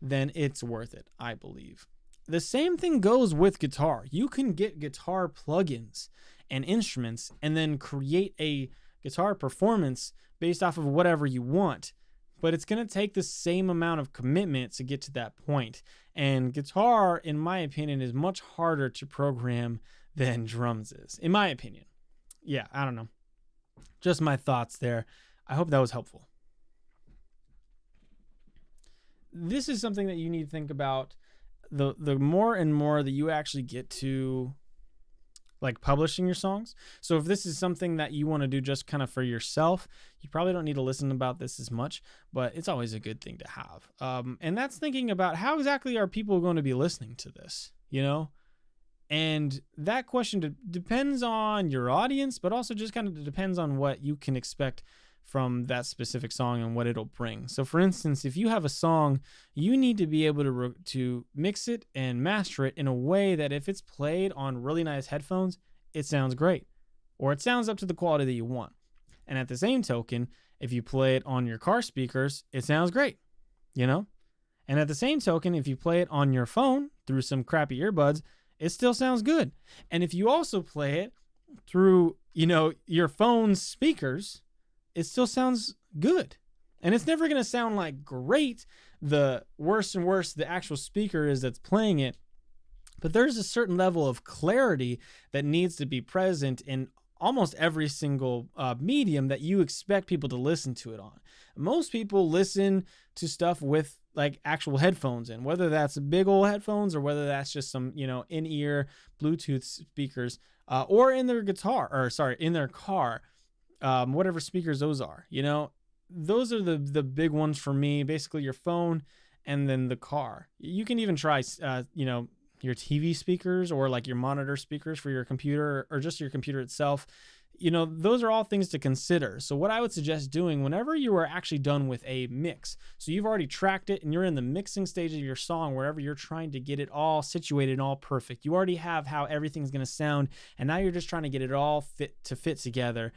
then it's worth it, I believe. The same thing goes with guitar. You can get guitar plugins and instruments and then create a guitar performance based off of whatever you want, but it's going to take the same amount of commitment to get to that point. And guitar, in my opinion, is much harder to program than drums is, in my opinion. Yeah, I don't know. Just my thoughts there. I hope that was helpful. This is something that you need to think about. The more and more that you actually get to like publishing your songs. So if this is something that you want to do just kind of for yourself, you probably don't need to listen about this as much, but it's always a good thing to have. And that's thinking about how exactly are people going to be listening to this, And that question depends on your audience, but also just kind of depends on what you can expect from that specific song and what it'll bring. So for instance, if you have a song, you need to be able to mix it and master it in a way that if it's played on really nice headphones, it sounds great, or it sounds up to the quality that you want. And at the same token, if you play it on your car speakers, it sounds great, And at the same token, if you play it on your phone through some crappy earbuds, it still sounds good. And if you also play it through, your phone's speakers, it still sounds good. And it's never going to sound like great the worse and worse the actual speaker is that's playing it. But there's a certain level of clarity that needs to be present in almost every single medium that you expect people to listen to it on. Most people listen to stuff with like actual headphones in, whether that's big old headphones or whether that's just some, in-ear Bluetooth speakers, or in their in their car. Whatever speakers those are, those are the big ones for me. Basically your phone and then the car. You can even try, your TV speakers or like your monitor speakers for your computer or just your computer itself. Those are all things to consider. So what I would suggest doing whenever you are actually done with a mix, so you've already tracked it and you're in the mixing stage of your song, wherever you're trying to get it all situated and all perfect. You already have how everything's going to sound, and now you're just trying to get it all fit together.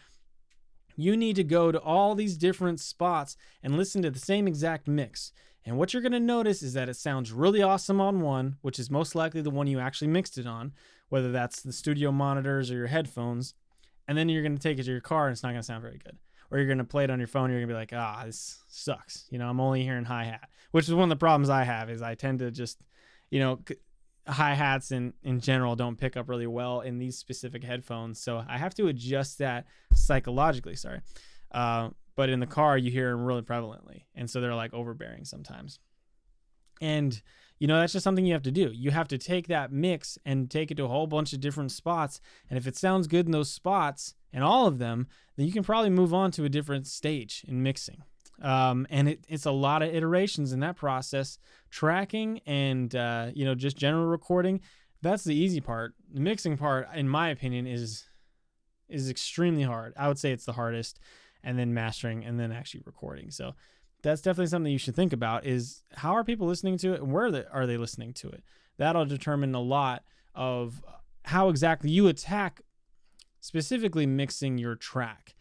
You need to go to all these different spots and listen to the same exact mix And what you're going to notice is that it sounds really awesome on one, which is most likely the one you actually mixed it on, whether that's the studio monitors or your headphones. And then you're going to take it to your car and it's not going to sound very good. Or you're going to play it on your phone. You're going to be like, this sucks. I'm only hearing hi-hat, which is one of the problems I have is I tend to just, hi-hats in general don't pick up really well in these specific headphones. So I have to adjust that psychologically. Sorry. But in the car, you hear them really prevalently. And so they're like overbearing sometimes. And, that's just something you have to do. You have to take that mix and take it to a whole bunch of different spots. And if it sounds good in those spots and all of them, then you can probably move on to a different stage in mixing. And it's a lot of iterations in that process. Tracking and, just general recording, that's the easy part. The mixing part, in my opinion, is extremely hard. I would say it's the hardest, and then mastering and then actually recording. So that's definitely something you should think about is how are people listening to it and where are they listening to it? That'll determine a lot of how exactly you attack specifically mixing your track.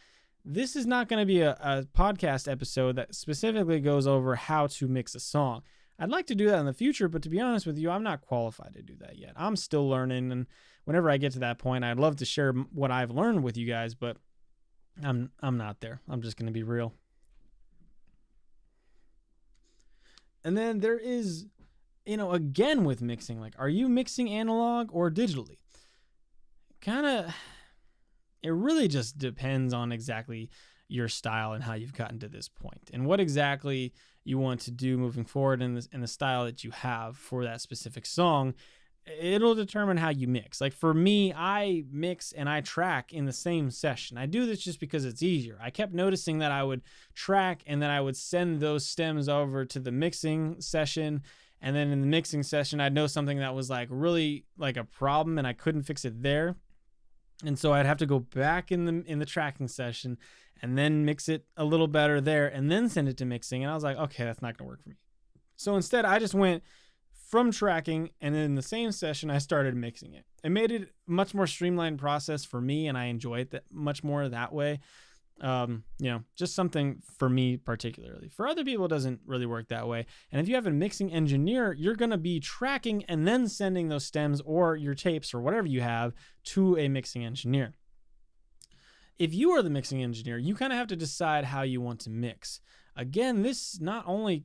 This is not going to be a podcast episode that specifically goes over how to mix a song. I'd like to do that in the future, but to be honest with you, I'm not qualified to do that yet. I'm still learning, and whenever I get to that point, I'd love to share what I've learned with you guys, but I'm not there. I'm just going to be real. And then there is, again with mixing, like, are you mixing analog or digitally? It really just depends on exactly your style and how you've gotten to this point and what exactly you want to do moving forward in the style that you have for that specific song. It'll determine how you mix. Like for me, I mix and I track in the same session. I do this just because it's easier. I kept noticing that I would track and then I would send those stems over to the mixing session. And then in the mixing session, I'd know something that was like really like a problem and I couldn't fix it there. And so I'd have to go back in the tracking session and then mix it a little better there and then send it to mixing. And I was like, okay, that's not going to work for me. So instead, I just went from tracking, and then in the same session, I started mixing it. It made it a much more streamlined process for me, and I enjoy it much more that way. Just something for me particularly. For other people, it doesn't really work that way. And if you have a mixing engineer, you're going to be tracking and then sending those stems or your tapes or whatever you have to a mixing engineer. If you are the mixing engineer, you kind of have to decide how you want to mix. Again, this not only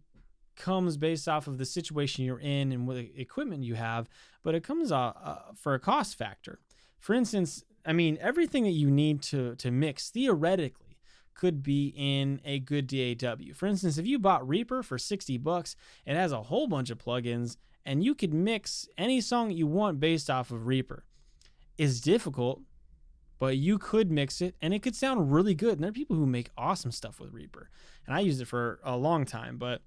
comes based off of the situation you're in and what equipment you have, but it comes for a cost factor. For instance, everything that you need to mix theoretically could be in a good DAW. For instance, if you bought Reaper for $60, it has a whole bunch of plugins and you could mix any song you want based off of Reaper. It's difficult, but you could mix it and it could sound really good. And there are people who make awesome stuff with Reaper. And I used it for a long time, but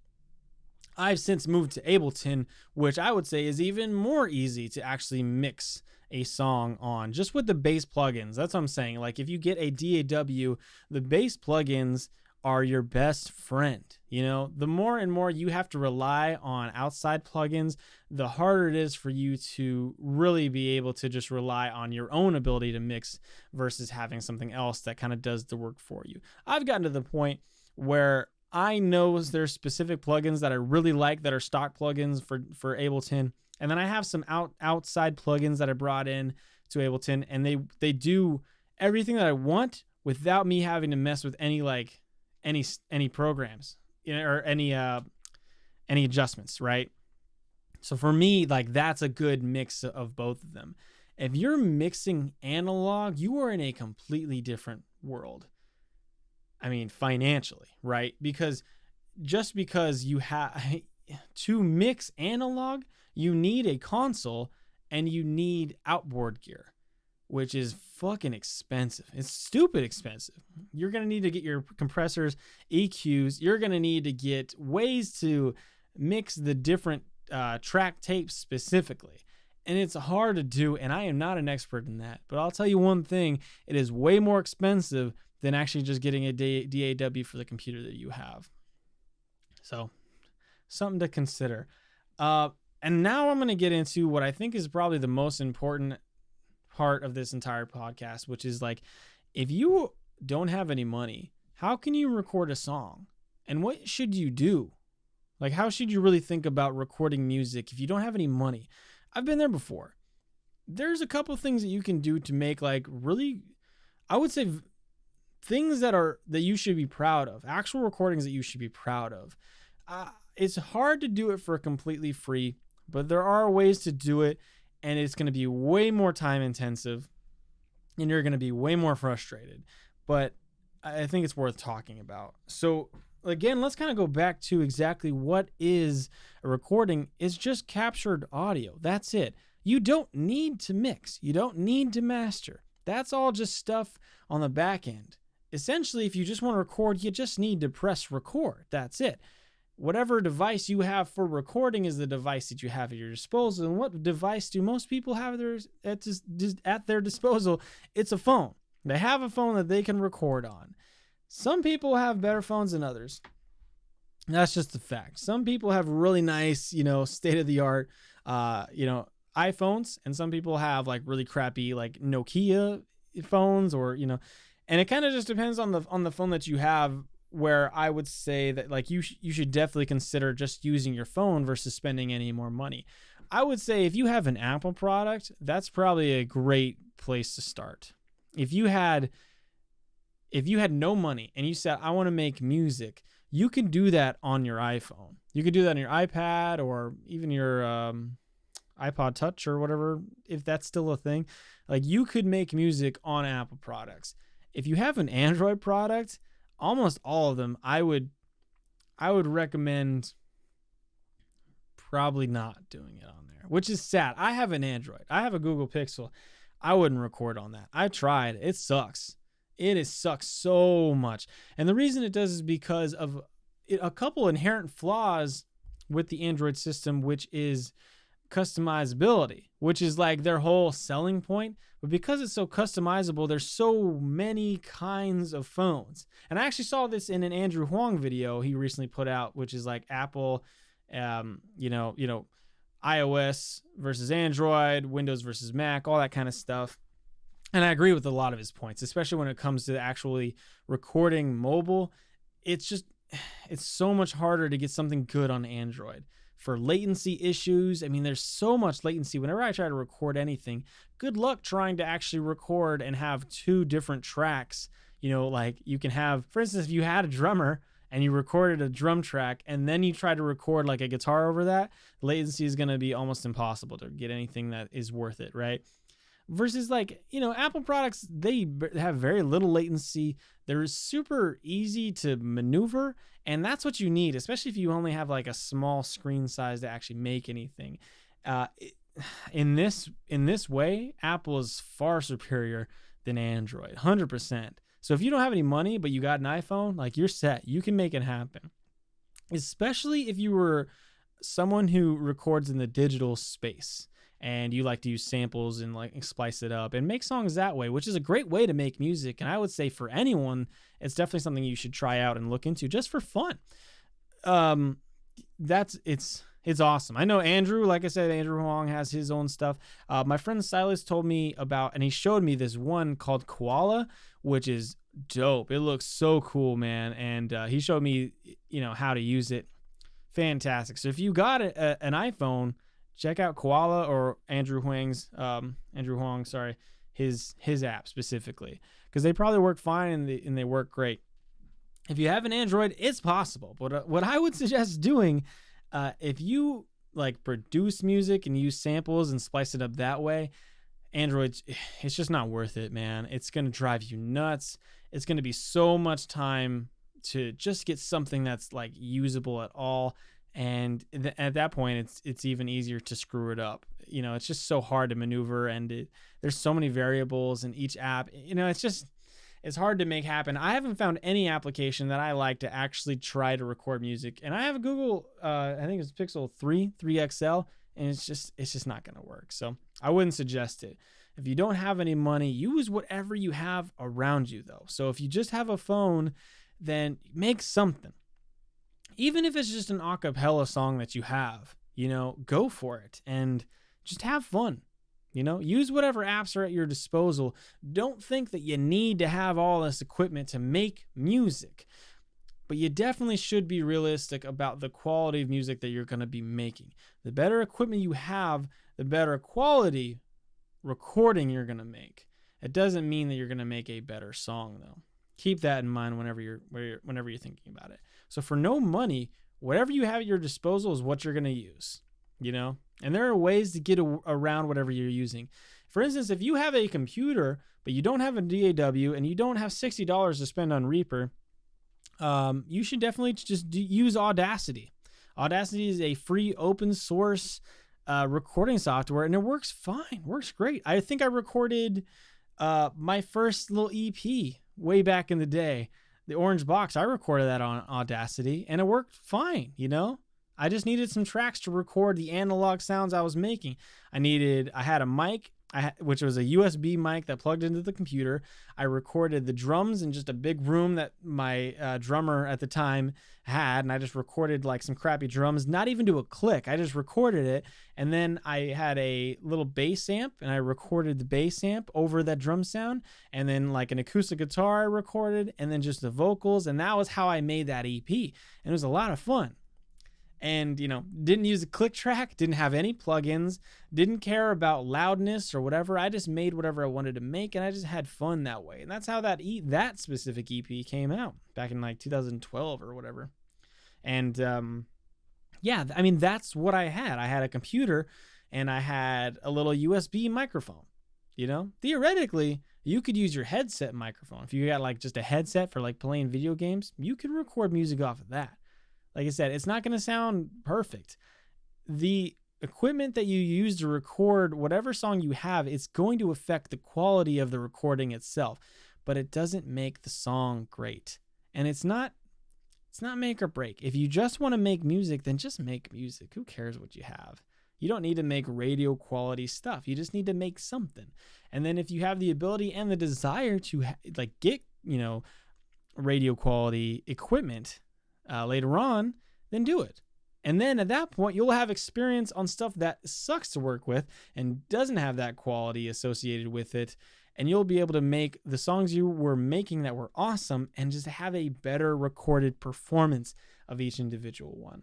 I've since moved to Ableton, which I would say is even more easy to actually mix a song on just with the bass plugins. That's what I'm saying. Like if you get a DAW, the bass plugins are your best friend. The more and more you have to rely on outside plugins, the harder it is for you to really be able to just rely on your own ability to mix versus having something else that kind of does the work for you. I've gotten to the point where I know there's specific plugins that I really like that are stock plugins for Ableton. And then I have some outside plugins that I brought in to Ableton, and they do everything that I want without me having to mess with any programs, or any adjustments, right? So for me, like that's a good mix of both of them. If you're mixing analog, you are in a completely different world. Financially, right? Because just because you have to mix analog, you need a console and you need outboard gear, which is fucking expensive. It's stupid expensive. You're going to need to get your compressors, EQs. You're going to need to get ways to mix the different track tapes specifically. And it's hard to do, and I am not an expert in that. But I'll tell you one thing, it is way more expensive than actually just getting a DAW for the computer that you have. So, something to consider. And now I'm going to get into what I think is probably the most important part of this entire podcast, which is like, if you don't have any money, how can you record a song? And what should you do Like, how should you really think about recording music if you don't have any money? I've been there before. There's a couple things that you can do to make like really, I would say, things that you should be proud of, actual recordings that you should be proud of. It's hard to do it for completely free, but there are ways to do it, and it's going to be way more time intensive, and you're going to be way more frustrated. But I think it's worth talking about. So again, let's kind of go back to exactly what is a recording. It's just captured audio. That's it. You don't need to mix. You don't need to master. That's all just stuff on the back end. Essentially, if you just want to record, you just need to press record. That's it. Whatever device you have for recording is the device that you have at your disposal. And what device do most people have at their disposal? It's a phone. They have a phone that they can record on. Some people have better phones than others. That's just the fact. Some people have really nice, state of the art, iPhones, and some people have like really crappy like Nokia phones, or and it kind of just depends on the phone that you have. Where I would say that like you should definitely consider just using your phone versus spending any more money. I would say if you have an Apple product, that's probably a great place to start. If you had no money and you said, I want to make music, you can do that on your iPhone. You could do that on your iPad or even your iPod Touch or whatever, if that's still a thing. Like, you could make music on Apple products. If you have an Android product, almost all of them, I would recommend probably not doing it on there, which is sad. I have an Android. I have a Google Pixel. I wouldn't record on that. I tried. It sucks. Sucks so much. And the reason it does is because of a couple inherent flaws with the Android system, which is customizability, which is like their whole selling point. But because it's so customizable, there's so many kinds of phones. And I actually saw this in an Andrew Huang video he recently put out, which is like Apple, iOS versus Android, Windows versus Mac, all that kind of stuff. And I agree with a lot of his points, especially when it comes to actually recording mobile. It's so much harder to get something good on Android. For latency issues, I mean, there's so much latency. Whenever I try to record anything, good luck trying to actually record and have two different tracks. Like you can have, for instance, if you had a drummer and you recorded a drum track and then you try to record like a guitar over that, latency is going to be almost impossible to get anything that is worth it, right? Versus like, Apple products, they have very little latency. They're super easy to maneuver, and that's what you need, especially if you only have like a small screen size to actually make anything. In this way, Apple is far superior than Android, 100%. So if you don't have any money, but you got an iPhone, like, you're set. You can make it happen. Especially if you were someone who records in the digital space and you like to use samples and like splice it up and make songs that way, which is a great way to make music. And I would say for anyone, it's definitely something you should try out and look into just for fun. It's awesome. I know Andrew, like I said, Andrew Huang has his own stuff. My friend Silas told me about, and he showed me this one called Koala, which is dope. It looks so cool, man. And he showed me, how to use it. Fantastic. So if you got an iPhone, check out Koala or Andrew Huang, his app specifically, because they probably work fine and they work great. If you have an Android, it's possible. But what I would suggest doing, if you like produce music and use samples and splice it up that way, Android, it's just not worth it, man. It's going to drive you nuts. It's going to be so much time to just get something that's like usable at all. And at that point, it's even easier to screw it up. It's just so hard to maneuver, and there's so many variables in each app. It's hard to make happen. I haven't found any application that I like to actually try to record music. And I have a Google, I think it's Pixel 3 XL, and it's just not going to work. So I wouldn't suggest it. If you don't have any money, use whatever you have around you, though. So if you just have a phone, then make something. Even if it's just an a cappella song that you have, go for it and just have fun. Use whatever apps are at your disposal. Don't think that you need to have all this equipment to make music. but you definitely should be realistic about the quality of music that you're going to be making. The better equipment you have, the better quality recording you're going to make. It doesn't mean that you're going to make a better song, though. Keep that in mind whenever you're thinking about it. So for no money, whatever you have at your disposal is what you're going to use, you know? And there are ways to get around whatever you're using. For instance, if you have a computer, but you don't have a DAW and you don't have $60 to spend on Reaper, you should definitely just use Audacity. Audacity is a free open source recording software, and it works fine, works great. I think I recorded my first little EP way back in the day, the Orange Box. I recorded that on Audacity, and it worked fine, you know? I just needed some tracks to record the analog sounds I was making. I had a mic, which was a USB mic that plugged into the computer. I recorded the drums in just a big room that my drummer at the time had, and I just recorded like some crappy drums, not even to a click. I just recorded it, and then I had a little bass amp, and I recorded the bass amp over that drum sound, and then like an acoustic guitar I recorded, and then just the vocals, and that was how I made that EP, and it was a lot of fun. And, you know, didn't use a click track, didn't have any plugins, didn't care about loudness or whatever. I just made whatever I wanted to make, and I just had fun that way. And that's how that specific EP came out back in like 2012 or whatever. And yeah, I mean, that's what I had. I had a computer and I had a little USB microphone. You know, theoretically, you could use your headset microphone. If you got like just a headset for like playing video games, you could record music off of that. Like I said, it's not going to sound perfect. The equipment that you use to record whatever song you have, it's going to affect the quality of the recording itself, but it doesn't make the song great. And it's not make or break. If you just want to make music, then just make music. Who cares what you have? You don't need to make radio quality stuff. You just need to make something. And then if you have the ability and the desire to get, you know, radio quality equipment later on, then do it. And then at that point, you'll have experience on stuff that sucks to work with and doesn't have that quality associated with it. And you'll be able to make the songs you were making that were awesome and just have a better recorded performance of each individual one.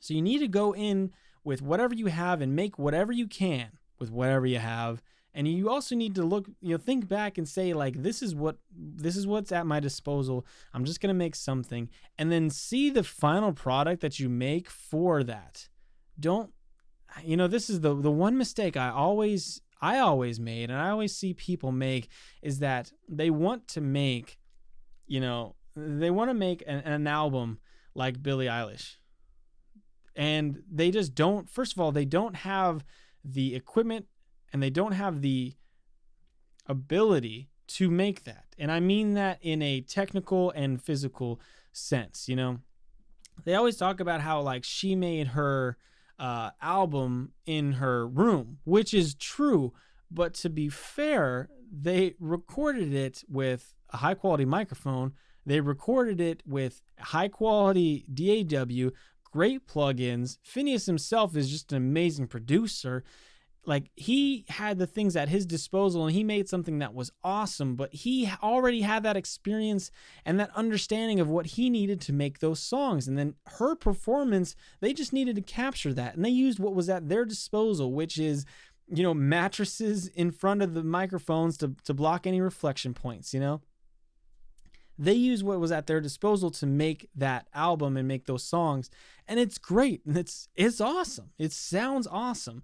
So you need to go in with whatever you have and make whatever you can with whatever you have. And you also need to look, you know, think back and say, like, this is what's at my disposal. I'm just going to make something, and then see the final product that you make for that. Don't, you know, this is the one mistake I always made, and I always see people make, is that they want to make, you know, they want to make an album like Billie Eilish, and they just don't. First of all, they don't have the equipment, and they don't have the ability to make that. And I mean that in a technical and physical sense. You know, they always talk about how like she made her album in her room, which is true. But to be fair, they recorded it with a high quality microphone. They recorded it with high quality DAW, great plugins. Phineas himself is just an amazing producer. Like, he had the things at his disposal and he made something that was awesome, but he already had that experience and that understanding of what he needed to make those songs. And then her performance, they just needed to capture that. And they used what was at their disposal, which is, you know, mattresses in front of the microphones to block any reflection points, you know? They used what was at their disposal to make that album and make those songs. And it's great. And it's awesome. It sounds awesome.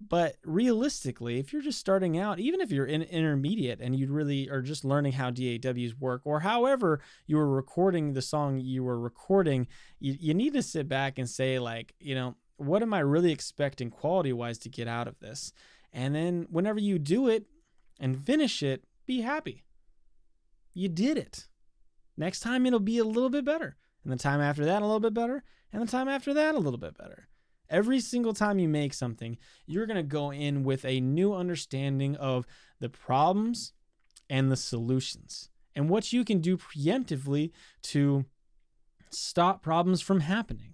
But realistically, if you're just starting out, even if you're in intermediate and you really are just learning how DAWs work, or however you were recording the song you were recording, you need to sit back and say, like, you know, what am I really expecting quality-wise to get out of this? And then whenever you do it and finish it, be happy. You did it. Next time it'll be a little bit better. And the time after that, a little bit better. And the time after that, a little bit better. Every single time you make something, you're going to go in with a new understanding of the problems and the solutions and what you can do preemptively to stop problems from happening.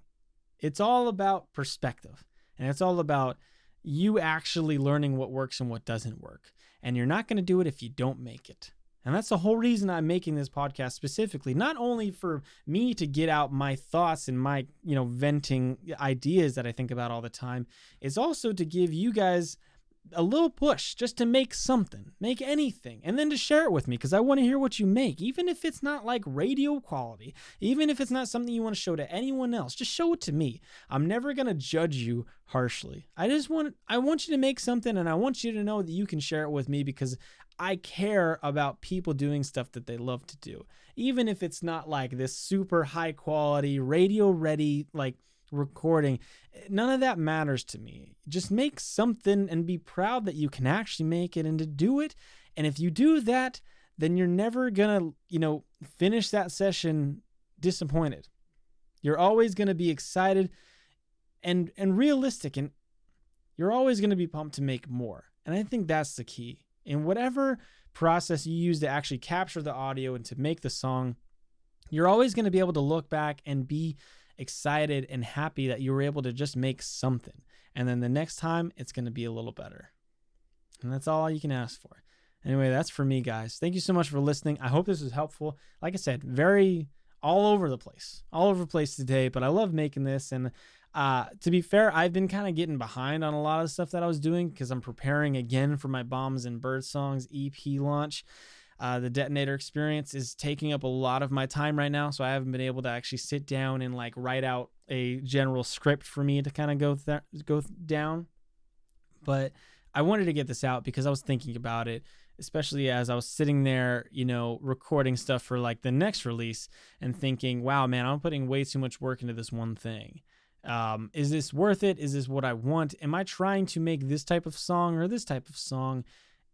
It's all about perspective, and it's all about you actually learning what works and what doesn't work. And you're not going to do it if you don't make it. And that's the whole reason I'm making this podcast specifically, not only for me to get out my thoughts and my, venting ideas that I think about all the time. It's also to give you guys a little push just to make something, make anything, and then to share it with me, because I want to hear what you make, even if it's not like radio quality, even if it's not something you want to show to anyone else. Just show it to me. I'm never going to judge you harshly. I want you to make something, and I want you to know that you can share it with me, because I care about people doing stuff that they love to do, even if it's not like this super high quality radio ready like recording. None of that matters to me. Just make something and be proud that you can actually make it and to do it. And if you do that, then you're never gonna, finish that session disappointed. You're always gonna be excited and realistic, and you're always gonna be pumped to make more. And I think that's the key. In whatever process you use to actually capture the audio and to make the song, you're always going to be able to look back and be excited and happy that you were able to just make something. And then the next time, it's going to be a little better. And that's all you can ask for. Anyway, that's for me, guys. Thank you so much for listening. I hope this was helpful. Like I said, very all over the place today, but I love making this. And to be fair, I've been kind of getting behind on a lot of the stuff that I was doing because I'm preparing again for my Bombs and Birdsongs EP launch. The Detonator experience is taking up a lot of my time right now, so I haven't been able to actually sit down and like write out a general script for me to kind of go down. But I wanted to get this out because I was thinking about it, especially as I was sitting there, recording stuff for like the next release and thinking, wow, man, I'm putting way too much work into this one thing. Is this worth it? Is this what I want? Am I trying to make this type of song or this type of song?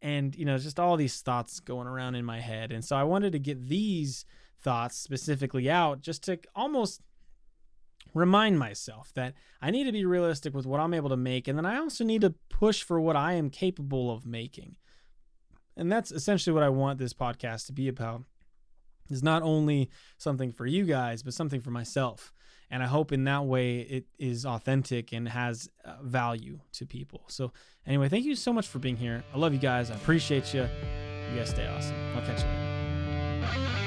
And, just all these thoughts going around in my head. And so I wanted to get these thoughts specifically out just to almost remind myself that I need to be realistic with what I'm able to make. And then I also need to push for what I am capable of making. And that's essentially what I want this podcast to be about. Is not only something for you guys, but something for myself. And I hope in that way it is authentic and has value to people. So anyway, thank you so much for being here. I love you guys. I appreciate you. You guys stay awesome. I'll catch you later.